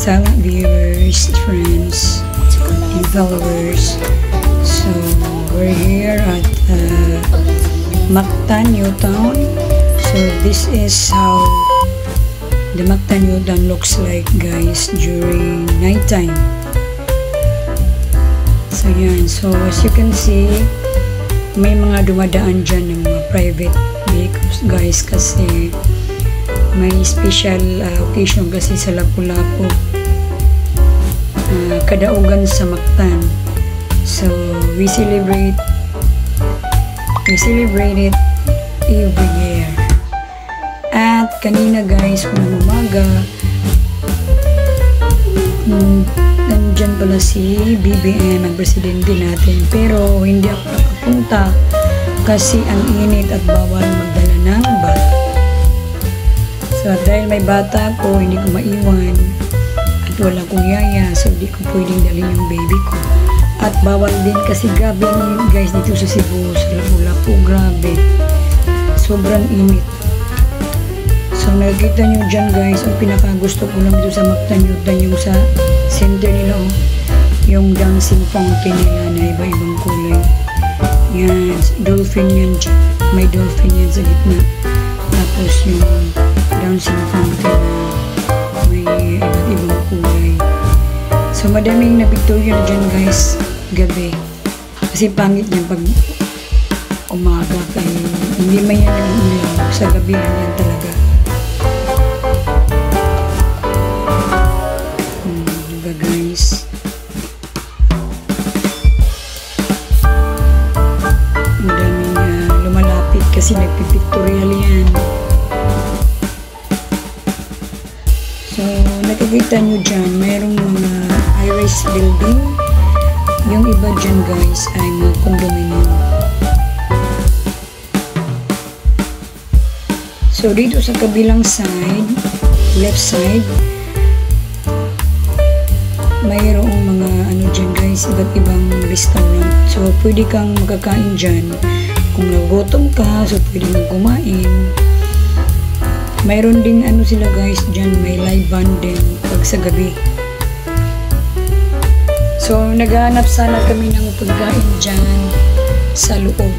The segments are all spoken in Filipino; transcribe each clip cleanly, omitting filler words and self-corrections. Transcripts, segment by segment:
sa viewers, friends, and followers. So, we're here at Mactan, Newtown. So, this is how the Mactan, Newtown looks like, guys, during nighttime. So, yan. So, as you can see, may mga dumadaan dyan ng mga private vehicles, guys, kasi may special occasion kasi sa Lapu-Lapu, kadaugan sa Mactan. So we celebrate it every year. At kanina, guys, kung umaga, nandyan pala si BBM, ang presidente natin, pero hindi ako nakapunta kasi ang init at bawal magdala ng bata. So, dahil may bata ko, hindi ko maiwan at wala kong yaya, so hindi ko pwedeng dalhin yung baby ko. At bawal din kasi grabe ang, guys, dito sa Cebu, sa Lapu-Lapu, grabe. Sobrang init. So, nakikita nyo dyan, guys, ang pinakagusto ko lang dito sa Mactan, yung sa center nila, yung dancing fountain nila na iba-ibang kulay. Yan, dolphin yan, may dolphin yan sa gitna. Tapos yung dancing fountain na may iba't ibang kulay. So, madaming na-pictorial na dyan, guys, gabi. Kasi pangit yan pag umaga kayo. Hindi man yan ang ilaw. Sa gabi yan talaga. Diba, guys? Madaming lumalapit kasi nagpipictorial yan. So, nakikita nyo dyan, mayroong mga high-rise building. Yung iba dyan, guys, ay mga condominium. So, dito sa kabilang side, left side, mayroong mga ano dyan, guys, iba't ibang restaurant. So, pwede kang makakain dyan. Kung nagutom ka, so pwede kang kumain. Mayroon ding ano sila, guys, dyan, may live band din pag sa gabi. So, naghahanap sana kami ng pagkain dyan sa loob.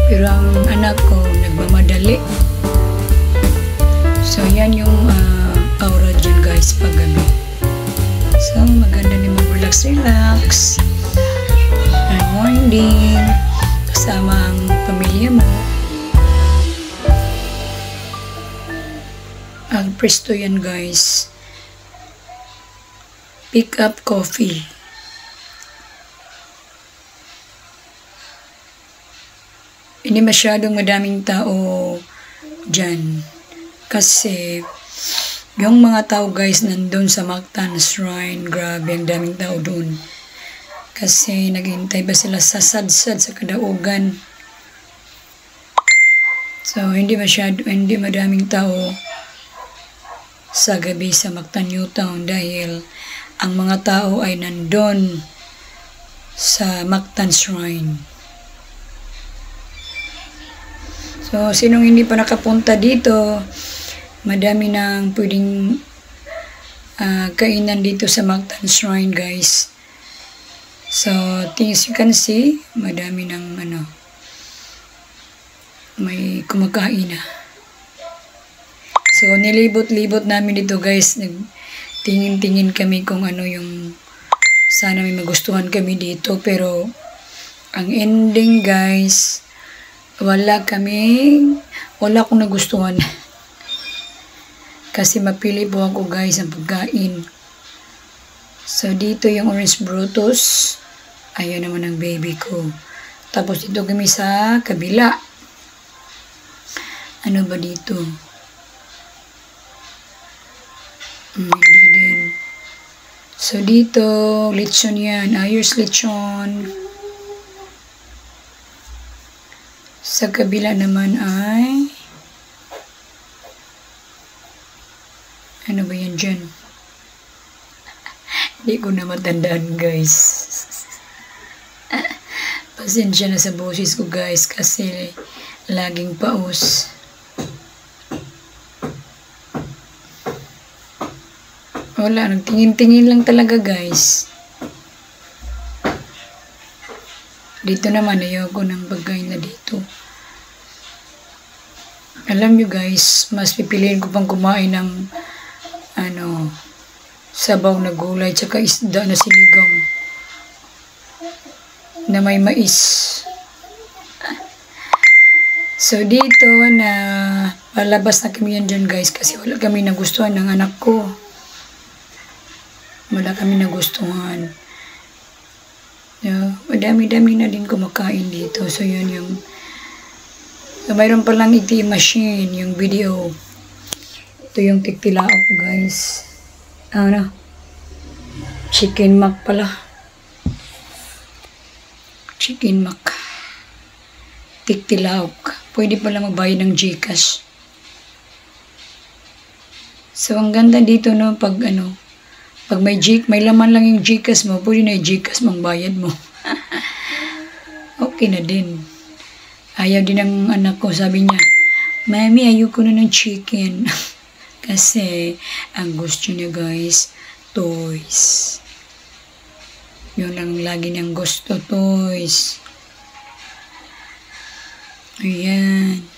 Pero ang anak ko nagmamadali. So, yan yung aura dyan, guys, pag gabi. So, maganda din mag-relax. Unwinding kasama ang pamilya mo. Ang presto yan, guys. Pick up coffee. Hindi masyadong madaming tao dyan. Kasi yung mga tao, guys, nandun sa Mactan Shrine, grabe, ang daming tao dun. Kasi naghihintay ba sila sa sadsad sa kadaugan. So, hindi madaming tao sa gabi sa Mactan, Newtown dahil ang mga tao ay nandun sa Mactan Shrine. So, sinong hindi pa nakapunta dito, madami nang pwedeng kainan dito sa Mactan Shrine, guys. So, things you can see, madami nang may kumakain na. So, nilibot-libot namin dito, guys. Nagtingin-tingin kami kung ano yung sana may magustuhan kami dito. Pero, ang ending, guys, wala akong nagustuhan. Kasi mapili po ako, guys, ang pagkain. So, dito yung orange brutus. Ayan naman ang baby ko. Tapos, dito kami sa kabila. Ano ba dito? Hindi din. So, dito, lechon yan. Ayos lechon. Sa kabila naman ay ano ba yan dyan? Hindi ko na matandaan, guys. Pasensya na sa boses ko, guys, kasi laging paus. Wala, nagtingin-tingin lang talaga guys. Dito naman, ayoko ng bagay na dito. Alam nyo guys, mas pipiliin ko pang kumain ng sabaw na gulay tsaka isda na sinigang na may mais. So dito na palabas na kami yan dyan guys kasi wala kami nagustuhan ng anak ko. Wala kami nagustuhan. Madami-dami na din kumakain dito. So yun yung mayroon palang ATM machine, yung video. Ito yung tiktilaok guys. Chicken mac pala. Chicken mac. Tiktilaok. Pwede pala magbayad ng GCash. So ang ganda dito no pag may laman lang yung GCash mo, pwede na yung GCash mong bayad mo. Okay na din. Ayaw din ng anak ko, sabi niya, Mami, ayoko na ng chicken. Kasi, ang gusto niya guys, toys. Yun lang lagi niyang gusto, toys. Ayan.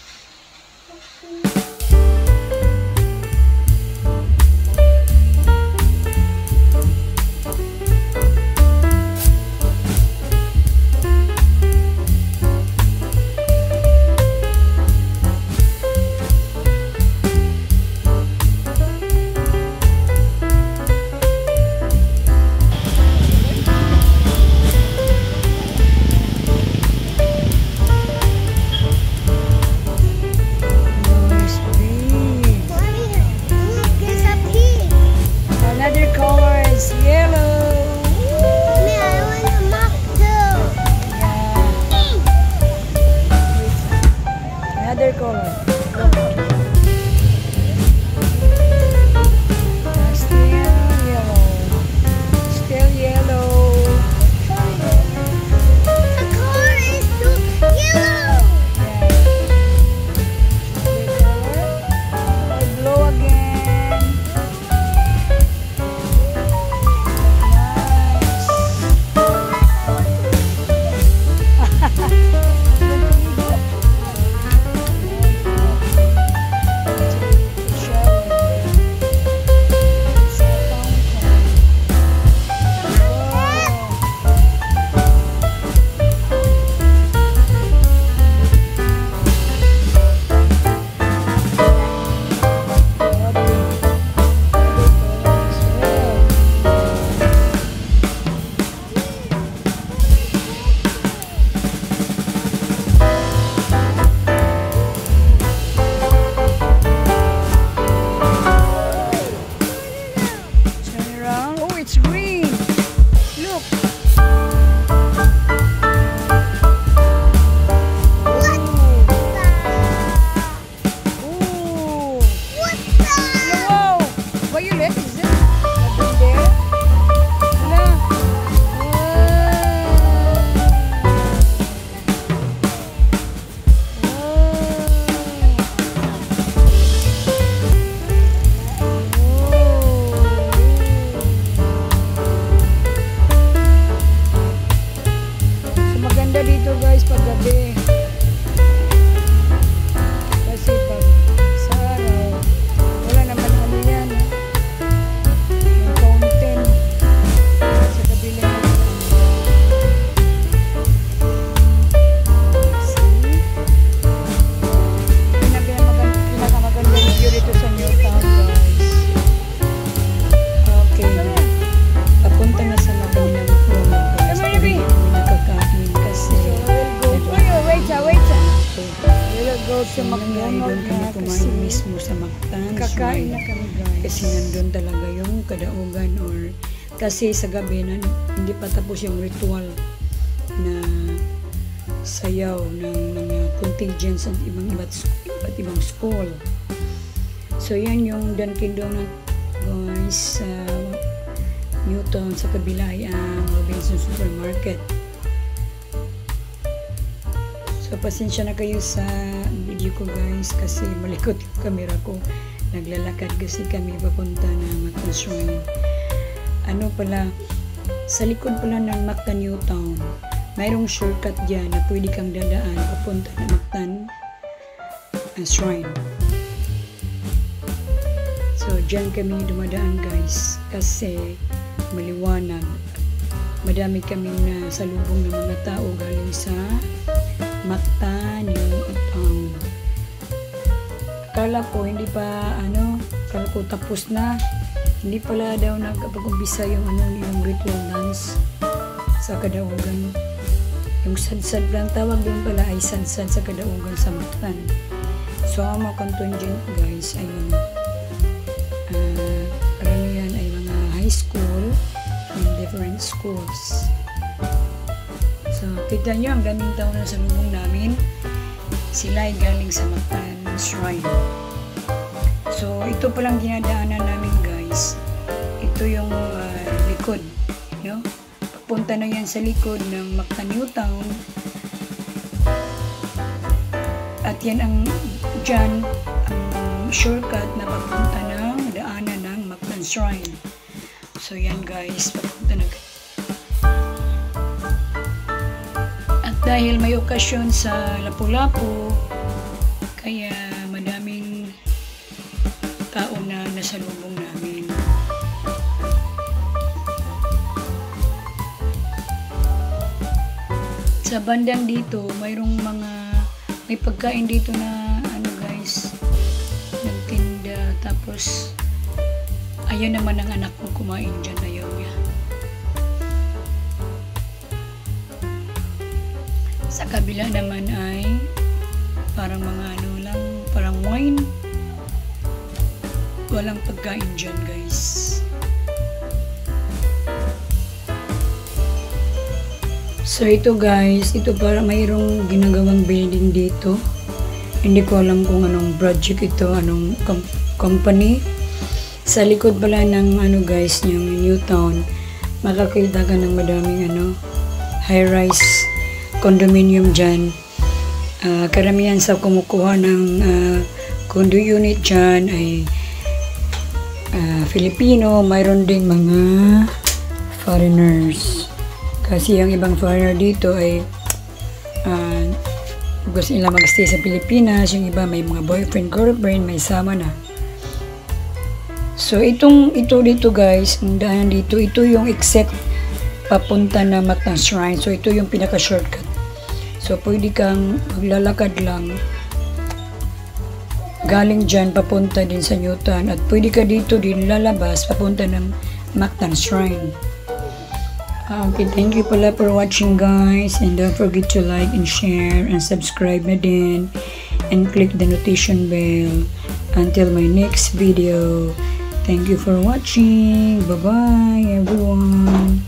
sa McDonald's na kasi mismo sa McDonald's. kakain na kami guys. Kasi nandun talaga yung kadaugan or kasi sa gabi na hindi pa tapos yung ritual na sayaw ng mga contingents at iba't ibang school. So yan yung Dunkin Donut guys sa Newton, sa kabila ay ang Robinson Supermarket. So pasensya na kayo sa video ko guys kasi malikot yung camera ko. Naglalakad kasi kami papunta ng Mactan Shrine. Ano pala, sa likod pala ng Mactan New Town, mayroong shortcut dyan na pwede kang dadaan papunta ng Mactan Shrine. So, dyan kami dumadaan guys kasi maliwanag. Madami kami na salubong ng mga tao galing sa Mactan New Town. Akala ko hindi pa akala ko tapos na. Hindi pala daw nagpag-umpisa yung yung ritual dance sa Kadaugan. Yung sadsad lang tawag doon pala ay sadsad sa Kadaugan sa Mactan. So, ang mga kanton dyan guys ay karamihan ay mga high school from different schools. So, kita nyo ang daming tao na sa lubong namin. Sila ay galing sa Mactan Shrine. So, ito palang dinadaanan namin guys. Ito yung likod. You know? Papunta na yan sa likod ng Mactan New Town. At yan ang dyan ang shortcut na papunta ng daanan ng Mactan Shrine. So, yan guys. Papunta na. At dahil may okasyon sa Lapu-Lapu, kaya madaming tao na nasa lubong namin. Sa bandang dito, mayroong may pagkain dito na guys, nagtinda. Tapos ayun naman ang anak ko kumain dyan, ayaw niya. Sa kabila naman ay parang mga lang, parang wine. Walang pagkain dyan guys. So ito guys, ito para mayroong ginagawang building dito. Hindi ko alam kung anong project ito, anong company. Sa likod pala ng guys, yung New Town, makakita ka ng madaming high-rise condominium dyan. Karamihan sa kumukuha ng condo unit dyan ay Filipino, mayroon ding mga foreigners. Kasi yung ibang foreigner dito ay gusto nila mag-stay sa Pilipinas. Yung iba may mga boyfriend, girlfriend, may sama na. So ito dito guys, ang daan dito, ito yung exit papunta na Mactan Shrine. So ito yung pinaka-shortcut. So pwede kang maglalakad lang galing dyan papunta din sa New Town, at pwede ka dito din lalabas papunta ng Mactan Shrine. Okay, thank you pala for watching guys, and don't forget to like and share and subscribe na din and click the notification bell. Until my next video, thank you for watching. Bye bye everyone.